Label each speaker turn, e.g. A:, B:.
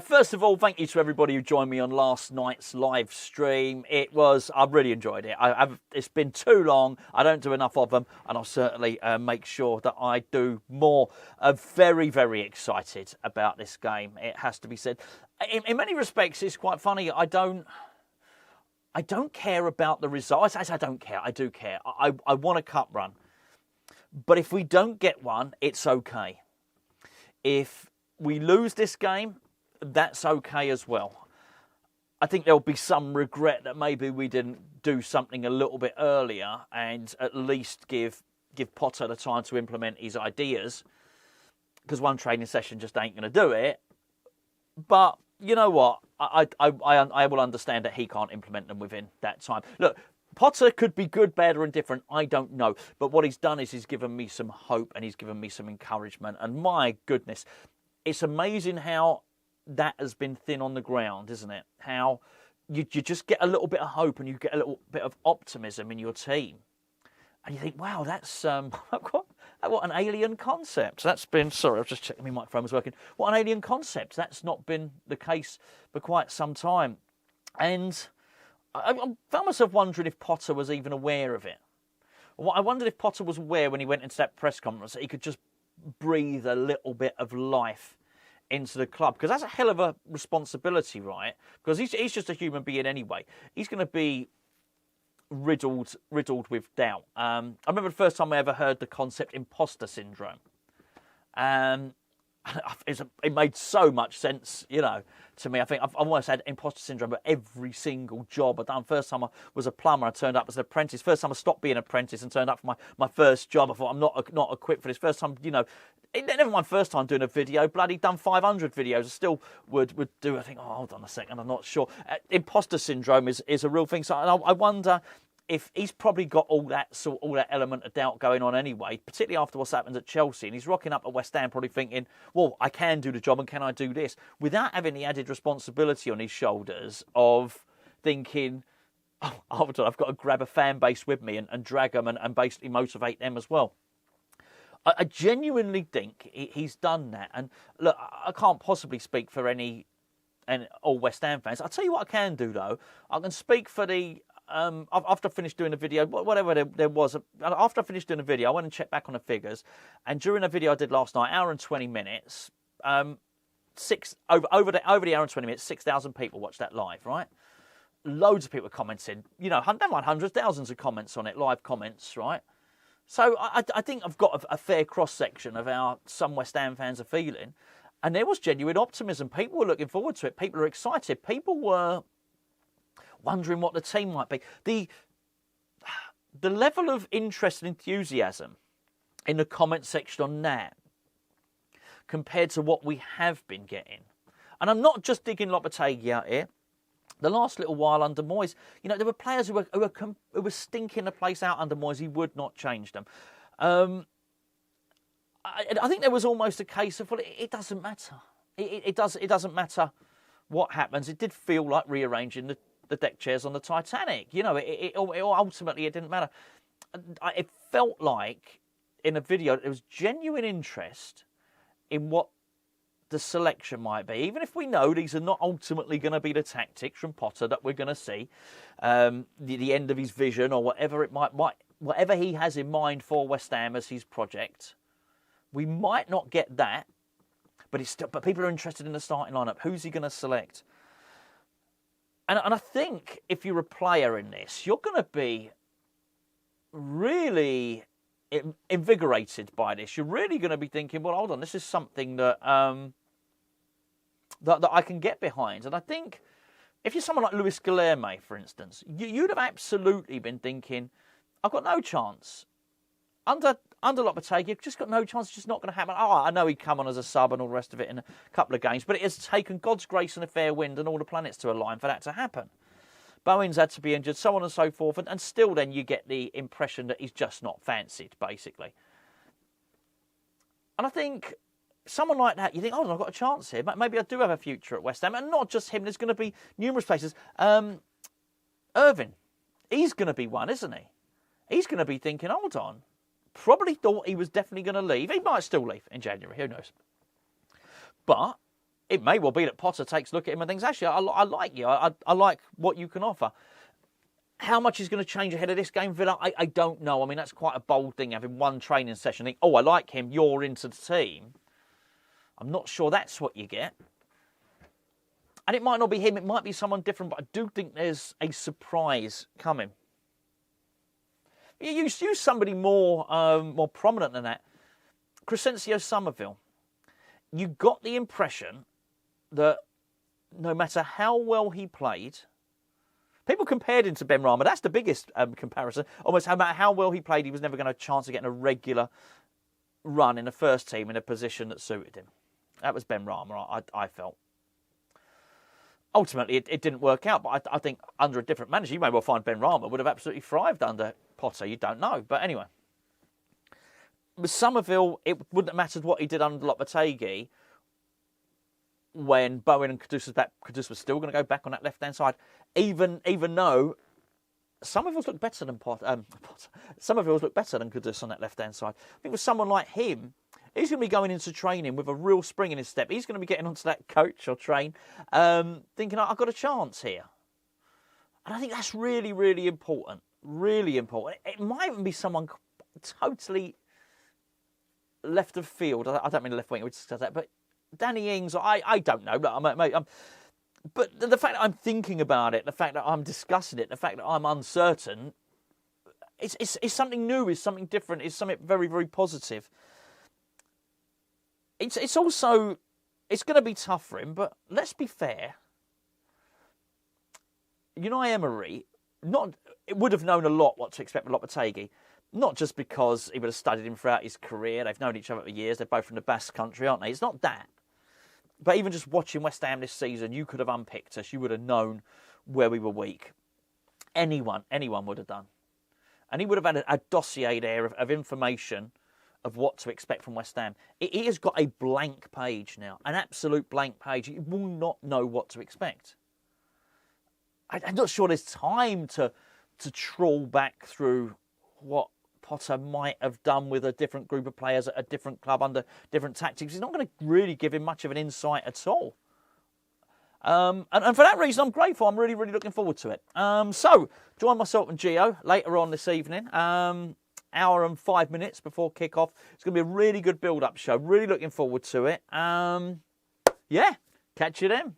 A: First of all, thank you to everybody who joined me on last night's live stream. I really enjoyed it. It's been too long. I don't do enough of them, and I'll certainly make sure that I do more. Very, very excited about this game, it has to be said. In many respects, it's quite funny. I don't care about the results. I don't care. I do care. I want a cup run. But if we don't get one, it's okay. If we lose this game, that's okay as well. I think there'll be some regret that maybe we didn't do something a little bit earlier and at least give Potter the time to implement his ideas, because one training session just ain't going to do it. But you know what? I will understand that he can't implement them within that time. Look, Potter could be good, bad or indifferent. I don't know. But what he's done is he's given me some hope and he's given me some encouragement. And my goodness, it's amazing how that has been thin on the ground, isn't it? How you just get a little bit of hope and you get a little bit of optimism in your team. And you think, wow, that's what an alien concept. That's been, sorry, I was just checking my microphone was working. What an alien concept. That's not been the case for quite some time. And I found myself wondering if Potter was even aware of it. I wondered if Potter was aware when he went into that press conference that he could just breathe a little bit of life into the club, because that's a hell of a responsibility, right? Because he's just a human being anyway. He's going to be riddled with doubt. I remember the first time I ever heard the concept imposter syndrome. It made so much sense, to me. I think I've almost had imposter syndrome at every single job I've done. First time I was a plumber, I turned up as an apprentice. First time I stopped being an apprentice and turned up for my first job, I thought I'm not equipped for this. First time, never mind first time doing a video, bloody done 500 videos. I still would do, I think, oh, hold on a second, I'm not sure. Imposter syndrome is a real thing. So I wonder if he's probably got all that element of doubt going on anyway, particularly after what's happened at Chelsea, and he's rocking up at West Ham probably thinking, well, I can do the job and can I do this? Without having the added responsibility on his shoulders of thinking, oh, I've got to grab a fan base with me and drag them and basically motivate them as well. I genuinely think he's done that. And look, I can't possibly speak for all West Ham fans. I'll tell you what I can do, though. I can speak for the... after I finished doing a video, whatever there was, after I finished doing a video, I went and checked back on the figures. And during a video I did last night, hour and 20 minutes, over the hour and 20 minutes, 6,000 people watched that live, right? Loads of people commenting, don't mind hundreds, thousands of comments on it, live comments, right? So I think I've got a fair cross-section of how some West Ham fans are feeling. And there was genuine optimism. People were looking forward to it. People are excited. People were wondering what the team might be. The level of interest and enthusiasm in the comment section on that compared to what we have been getting. And I'm not just digging Lopetegui out here. The last little while under Moyes, there were players who were stinking the place out under Moyes. He would not change them. I think there was almost a case of, well, it doesn't matter. It doesn't matter what happens. It did feel like rearranging the deck chairs on the Titanic. Ultimately, it didn't matter. It felt like in a video there was genuine interest in what the selection might be, even if we know these are not ultimately going to be the tactics from Potter that we're going to see, the end of his vision or whatever it whatever he has in mind for West Ham as his project. We might not get that, but people are interested in the starting lineup. Who's he going to select? And I think if you're a player in this, you're going to be really invigorated by this. You're really going to be thinking, well, hold on, this is something that that I can get behind. And I think if you're someone like Luis Guilherme, for instance, you'd have absolutely been thinking, I've got no chance. Under Lopetegui, you've just got no chance. It's just not going to happen. Oh, I know he'd come on as a sub and all the rest of it in a couple of games, but it has taken God's grace and a fair wind and all the planets to align for that to happen. Bowen's had to be injured, so on and so forth, and still then you get the impression that he's just not fancied, basically. And I think someone like that, you think, oh, I've got a chance here. Maybe I do have a future at West Ham. And not just him, there's going to be numerous places. Irvin, he's going to be one, isn't he? He's going to be thinking, hold on. Probably thought he was definitely going to leave. He might still leave in January, who knows. But it may well be that Potter takes a look at him and thinks, actually, I like you. I like what you can offer. How much is going to change ahead of this game, Villa? I don't know. I mean, that's quite a bold thing, having one training session. Think, oh, I like him, you're into the team. I'm not sure that's what you get. And it might not be him, it might be someone different, but I do think there's a surprise coming. You use somebody more prominent than that. Crescencio Somerville. You got the impression that no matter how well he played, people compared him to Ben Rama. That's the biggest comparison. Almost no matter how well he played, he was never going to have a chance of getting a regular run in the first team in a position that suited him. That was Ben Rama, I felt. Ultimately, it didn't work out, but I think under a different manager, you may well find Ben Rama would have absolutely thrived under Potter. You don't know. But anyway. With Somerville, it wouldn't have mattered what he did under Lopetegui when Bowen and Kudus was back. Kudus was still going to go back on that left-hand side, even though Somerville's looked better than Potter. Somerville's looked better than Kudus on that left-hand side. I think with someone like him, he's going to be going into training with a real spring in his step. He's going to be getting onto that coach or train, thinking, I've got a chance here. And I think that's really, really important. Really important. It might even be someone totally left of field. I don't mean left wing, we discussed that, but Danny Ings, I don't know. But the fact that I'm thinking about it, the fact that I'm discussing it, the fact that I'm uncertain, it's something new, it's something different, it's something very, very positive. It's also, it's going to be tough for him, but let's be fair. Unai Emery, it would have known a lot what to expect with Lopetegui. Not just because he would have studied him throughout his career. They've known each other for years. They're both from the Basque Country, aren't they? It's not that. But even just watching West Ham this season, you could have unpicked us. You would have known where we were weak. Anyone would have done. And he would have had a dossier there of information of what to expect from West Ham. He has got a blank page now, an absolute blank page. He will not know what to expect. I'm not sure there's time to trawl back through what Potter might have done with a different group of players at a different club under different tactics. He's not going to really give him much of an insight at all. And for that reason, I'm grateful. I'm really, really looking forward to it. So, join myself and Gio later on this evening. Hour and 5 minutes before kick-off. It's going to be a really good build-up show. Really looking forward to it. Yeah, catch you then.